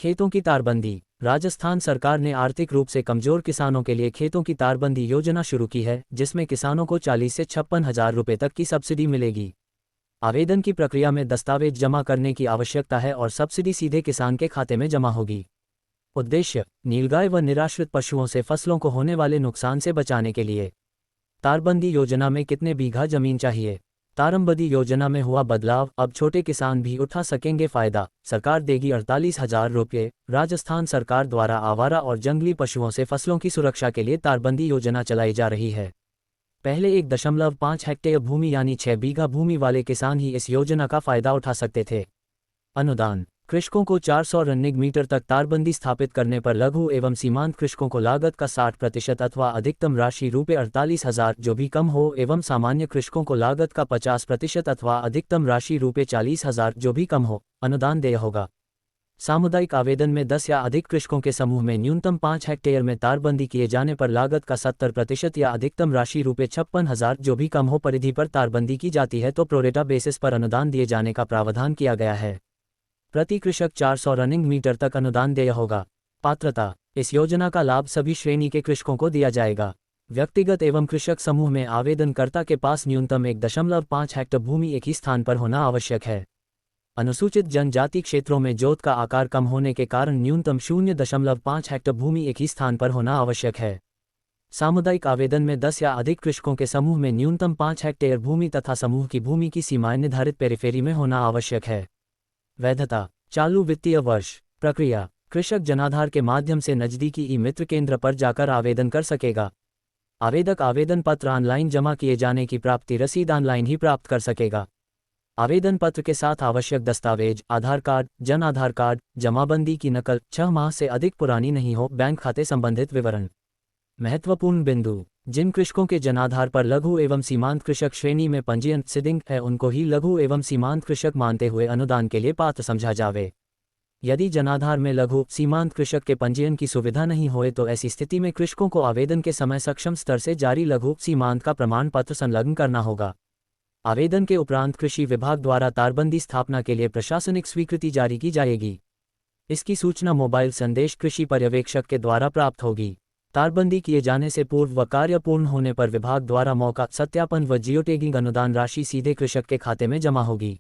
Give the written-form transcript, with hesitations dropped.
खेतों की तारबंदी। राजस्थान सरकार ने आर्थिक रूप से कमजोर किसानों के लिए खेतों की तारबंदी योजना शुरू की है, जिसमें किसानों को 40 से 56,000 रुपये तक की सब्सिडी मिलेगी। आवेदन की प्रक्रिया में दस्तावेज जमा करने की आवश्यकता है और सब्सिडी सीधे किसान के खाते में जमा होगी। उद्देश्य: नीलगाय व निराश्रित पशुओं से फसलों को होने वाले नुकसान से बचाने के लिए। तारबंदी योजना में कितने बीघा जमीन चाहिए? तारबंदी योजना में हुआ बदलाव, अब छोटे किसान भी उठा सकेंगे फायदा। सरकार देगी 48,000 रुपये। राजस्थान सरकार द्वारा आवारा और जंगली पशुओं से फसलों की सुरक्षा के लिए तारबंदी योजना चलाई जा रही है। पहले 1.5 हेक्टेयर भूमि यानी 6 बीघा भूमि वाले किसान ही इस योजना का फायदा उठा सकते थे। अनुदान: कृषकों को 400 रनिंग मीटर तक तारबंदी स्थापित करने पर लघु एवं सीमांत कृषकों को लागत का 60% अथवा अधिकतम राशि ₹48,000 जो भी कम हो, एवं सामान्य कृषकों को लागत का 50% अथवा अधिकतम राशि ₹40,000 जो भी कम हो, अनुदान देय होगा। सामुदायिक आवेदन में 10 या अधिक कृषकों के समूह में न्यूनतम 5 हेक्टेयर में तारबंदी किए जाने पर लागत का 70% या अधिकतम राशि ₹56,000 जो भी कम हो परिधि पर तारबंदी की जाती है तो प्रोरेटा बेसिस पर अनुदान दिए जाने का प्रावधान किया गया है। प्रति कृषक 400 रनिंग मीटर तक अनुदान देय होगा। पात्रता: इस योजना का लाभ सभी श्रेणी के कृषकों को दिया जाएगा। व्यक्तिगत एवं कृषक समूह में आवेदनकर्ता के पास न्यूनतम 1.5 हेक्टेयर भूमि एक ही स्थान पर होना आवश्यक है। अनुसूचित जनजाति क्षेत्रों में जोत का आकार कम होने के कारण न्यूनतम 0.5 हेक्टेयर भूमि एक ही स्थान पर होना आवश्यक है। सामुदायिक आवेदन में 10 या अधिक कृषकों के समूह में न्यूनतम 5 हेक्टेयर भूमि तथा समूह की भूमि की सीमाएं निर्धारित पेरिफेरी में होना आवश्यक है। वैधता: चालू वित्तीय वर्ष। प्रक्रिया: कृषक जनाधार के माध्यम से नजदीकी ई मित्र केंद्र पर जाकर आवेदन कर सकेगा। आवेदक आवेदन पत्र ऑनलाइन जमा किए जाने की प्राप्ति रसीद ऑनलाइन ही प्राप्त कर सकेगा। आवेदन पत्र के साथ आवश्यक दस्तावेज: आधार कार्ड, जन आधार कार्ड, जमाबंदी की नकल, 6 माह से अधिक पुरानी नहीं हो, बैंक खाते संबंधित विवरण। महत्वपूर्ण बिंदु: जिन कृषकों के जनाधार पर लघु एवं सीमांत कृषक श्रेणी में पंजीयन सिद्ध है उनको ही लघु एवं सीमांत कृषक मानते हुए अनुदान के लिए पात्र समझा जावे। यदि जनाधार में लघु सीमांत कृषक के पंजीयन की सुविधा नहीं होए तो ऐसी स्थिति में कृषकों को आवेदन के समय सक्षम स्तर से जारी लघु सीमांत का प्रमाण पत्र संलग्न करना होगा। आवेदन के उपरांत कृषि विभाग द्वारा तारबंदी स्थापना के लिए प्रशासनिक स्वीकृति जारी की जाएगी। इसकी सूचना मोबाइल संदेश कृषि पर्यवेक्षक के द्वारा प्राप्त होगी। तारबंदी किए जाने से पूर्व व कार्य पूर्ण होने पर विभाग द्वारा मौका सत्यापन व जियोटैगिंग अनुदान राशि सीधे कृषक के खाते में जमा होगी।